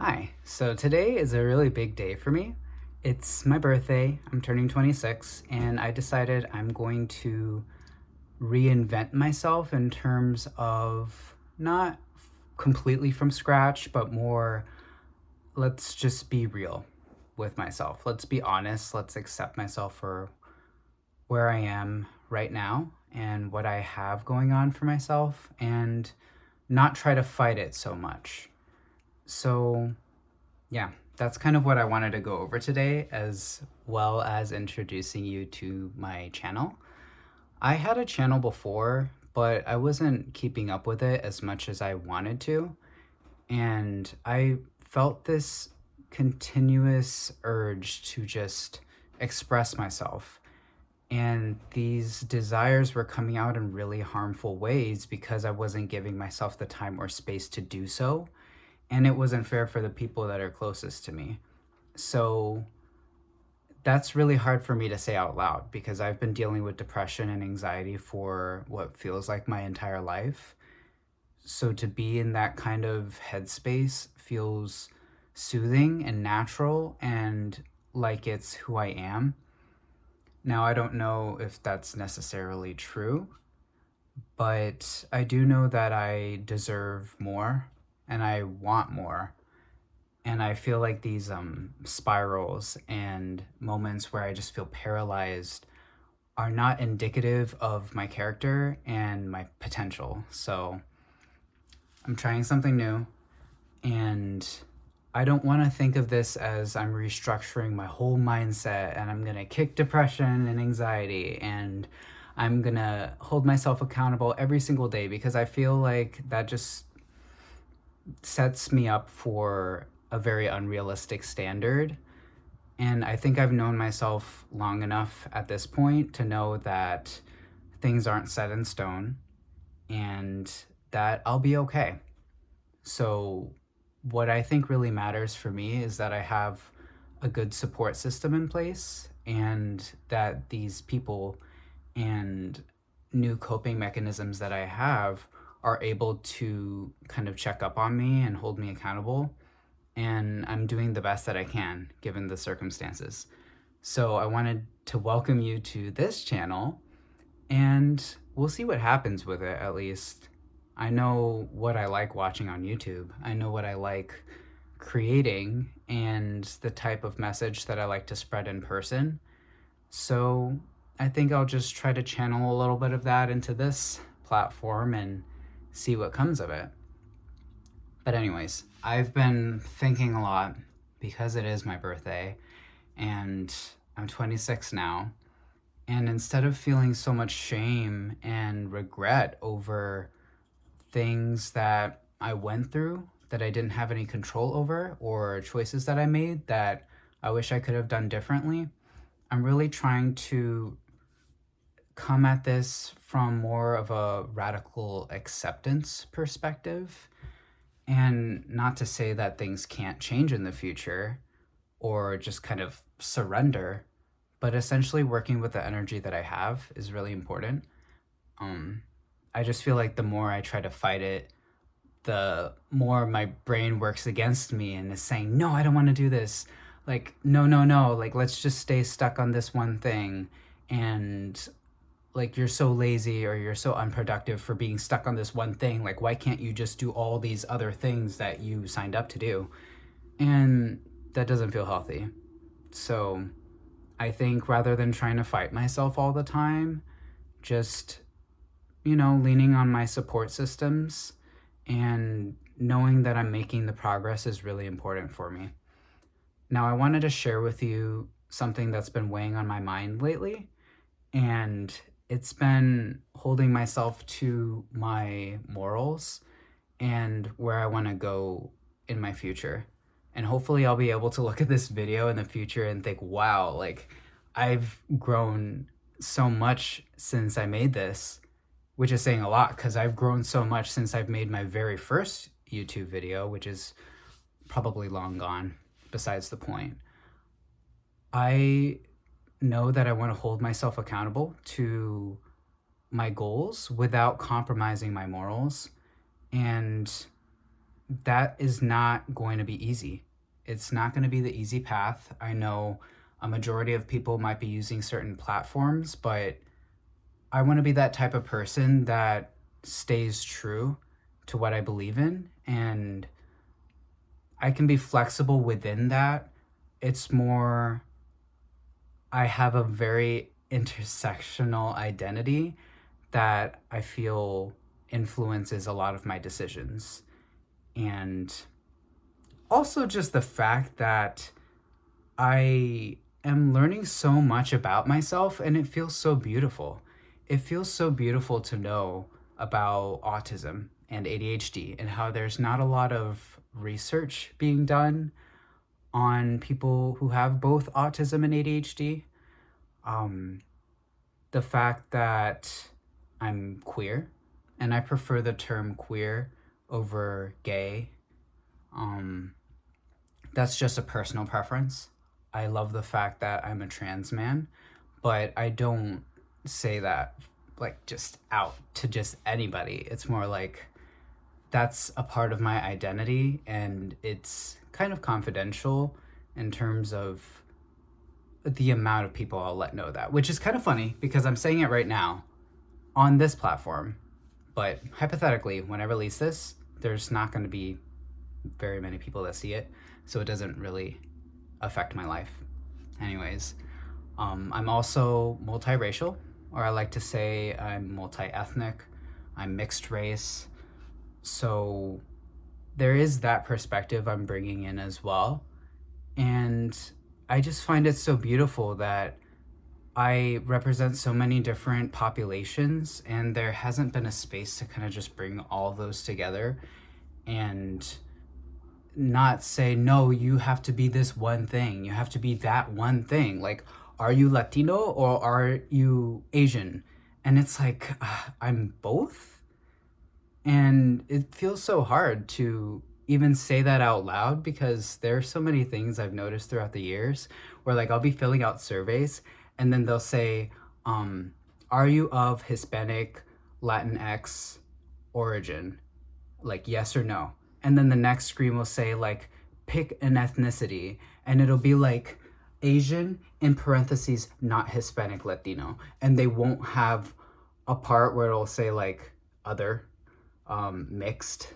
Hi, so today is a really big day for me. It's my birthday, I'm turning 26, and I decided I'm going to reinvent myself in terms of not completely from scratch, but more let's just be real with myself. Let's be honest, let's accept myself for where I am right now and what I have going on for myself and not try to fight it so much. So, yeah, that's kind of what I wanted to go over today, as well as introducing you to my channel. I had a channel before, but I wasn't keeping up with it as much as I wanted to. And I felt this continuous urge to just express myself. And these desires were coming out in really harmful ways because I wasn't giving myself the time or space to do so. And it wasn't fair for the people that are closest to me. So that's really hard for me to say out loud because I've been dealing with depression and anxiety for what feels like my entire life. So to be in that kind of headspace feels soothing and natural and like it's who I am. Now, I don't know if that's necessarily true, but I do know that I deserve more and I want more. And I feel like these spirals and moments where I just feel paralyzed are not indicative of my character and my potential. So I'm trying something new, and I don't want to think of this as I'm restructuring my whole mindset and I'm going to kick depression and anxiety and I'm going to hold myself accountable every single day, because I feel like that just sets me up for a very unrealistic standard. And I think I've known myself long enough at this point to know that things aren't set in stone and that I'll be okay. So, what I think really matters for me is that I have a good support system in place and that these people and new coping mechanisms that I have are able to kind of check up on me and hold me accountable. And I'm doing the best that I can given the circumstances. So I wanted to welcome you to this channel, and we'll see what happens with it at least. I know what I like watching on YouTube. I know what I like creating and the type of message that I like to spread in person. So I think I'll just try to channel a little bit of that into this platform and see what comes of it. But anyways, I've been thinking a lot because it is my birthday and I'm 26 now. And instead of feeling so much shame and regret over things that I went through that I didn't have any control over, or choices that I made that I wish I could have done differently, I'm really trying to come at this from more of a radical acceptance perspective. And not to say that things can't change in the future or just kind of surrender, but essentially working with the energy that I have is really important. Um, I just feel like the more I try to fight it, the more my brain works against me and is saying, no, I don't want to do this. Like, no, no, no. Like, let's just stay stuck on this one thing. And like, you're so lazy or you're so unproductive for being stuck on this one thing. Like, why can't you just do all these other things that you signed up to do? And that doesn't feel healthy. So I think rather than trying to fight myself all the time, just, leaning on my support systems and knowing that I'm making the progress is really important for me. Now, I wanted to share with you something that's been weighing on my mind lately, and it's been holding myself to my morals and where I want to go in my future. And hopefully, I'll be able to look at this video in the future and think, wow, like I've grown so much since I made this, which is saying a lot because I've grown so much since I've made my very first YouTube video, which is probably long gone, besides the point. I know that I want to hold myself accountable to my goals without compromising my morals. And that is not going to be easy. It's not going to be the easy path. I know a majority of people might be using certain platforms, but I want to be that type of person that stays true to what I believe in, and I can be flexible within that. It's more, I have a very intersectional identity that I feel influences a lot of my decisions. And also just the fact that I am learning so much about myself, and it feels so beautiful. It feels so beautiful to know about autism and ADHD and how there's not a lot of research being done on people who have both autism and ADHD. Um, the fact that I'm queer, and I prefer the term queer over gay. Um, that's just a personal preference. I love the fact that I'm a trans man, but I don't say that like just out to just anybody. It's more like that's a part of my identity, and it's kind of confidential in terms of the amount of people I'll let know that, which is kind of funny because I'm saying it right now on this platform. But hypothetically, when I release this, there's not going to be very many people that see it, so it doesn't really affect my life. Anyways, I'm also multiracial, or I like to say I'm multi-ethnic. I'm mixed race. So there is that perspective I'm bringing in as well. And I just find it so beautiful that I represent so many different populations, and there hasn't been a space to kind of just bring all of those together and not say, no, you have to be this one thing. You have to be that one thing. Like, are you Latino or are you Asian? And it's like, I'm both. And it feels so hard to even say that out loud because there are so many things I've noticed throughout the years where, like, I'll be filling out surveys and then they'll say, are you of Hispanic, Latinx origin? Like, yes or no. And then the next screen will say, like, pick an ethnicity. And it'll be like Asian in parentheses, not Hispanic, Latino. And they won't have a part where it'll say, like, other, mixed,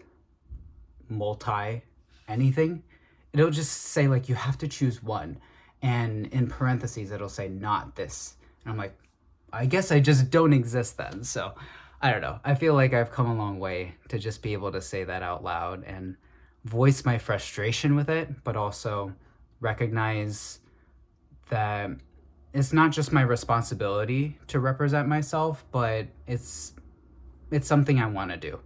multi, anything. It'll just say, like, you have to choose one. And in parentheses, it'll say, not this. And I'm like, I guess I just don't exist then. So I don't know. I feel like I've come a long way to just be able to say that out loud and voice my frustration with it, but also recognize that it's not just my responsibility to represent myself, but it's something I want to do.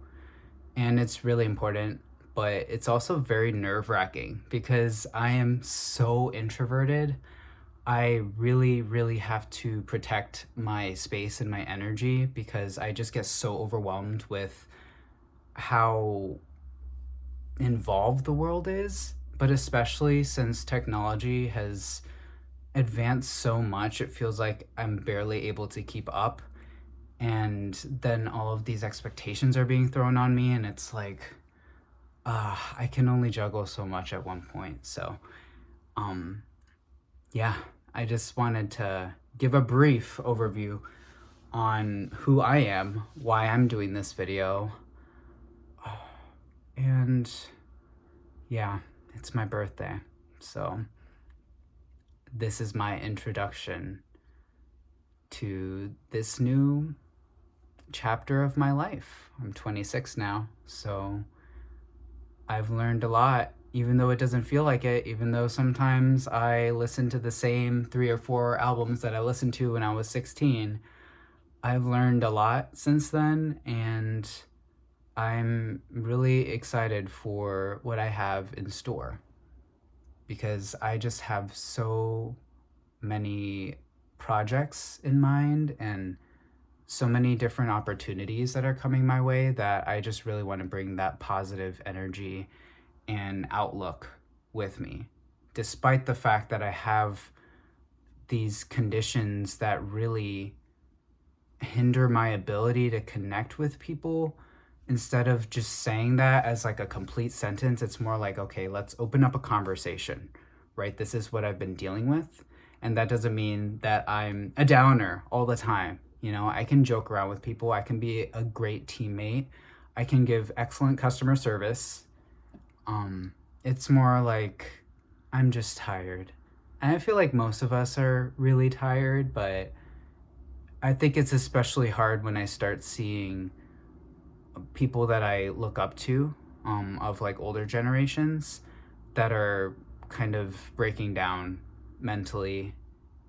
And it's really important, but it's also very nerve-wracking because I am so introverted. I really, really have to protect my space and my energy because I just get so overwhelmed with how involved the world is. But especially since technology has advanced so much, it feels like I'm barely able to keep up. And then all of these expectations are being thrown on me, and it's like, I can only juggle so much at one point. So, yeah, I just wanted to give a brief overview on who I am, why I'm doing this video, and yeah, it's my birthday. So this is my introduction to this new chapter of my life. I'm 26 now, so I've learned a lot, even though it doesn't feel like it, even though sometimes I listen to the same 3 or 4 albums that I listened to when I was 16. I've learned a lot since then, and I'm really excited for what I have in store because I just have so many projects in mind and so many different opportunities that are coming my way that I just really want to bring that positive energy and outlook with me, despite the fact that I have these conditions that really hinder my ability to connect with people instead of just saying that as like a complete sentence, it's more like, okay, let's open up a conversation, right? This is what I've been dealing with. And that doesn't mean that I'm a downer all the time. You know, I can joke around with people. I can be a great teammate. I can give excellent customer service. It's more like I'm just tired. And I feel like most of us are really tired, but I think it's especially hard when I start seeing people that I look up to, of like older generations, that are kind of breaking down mentally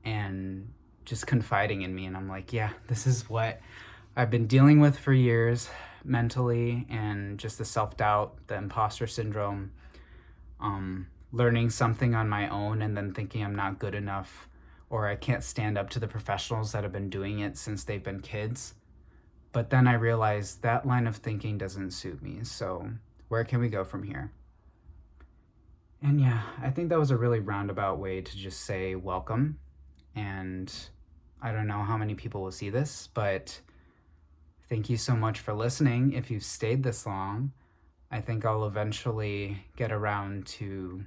and just confiding in me. And I'm like, yeah, this is what I've been dealing with for years mentally, and just the self doubt, the imposter syndrome, learning something on my own and then thinking I'm not good enough, or I can't stand up to the professionals that have been doing it since they've been kids. But then I realized that line of thinking doesn't suit me. So where can we go from here? And yeah, I think that was a really roundabout way to just say welcome. And I don't know how many people will see this, but thank you so much for listening. If you've stayed this long, I think I'll eventually get around to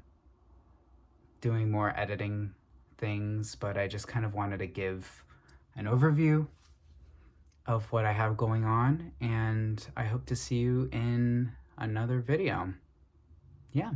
doing more editing things, but I just kind of wanted to give an overview of what I have going on, and I hope to see you in another video. Yeah.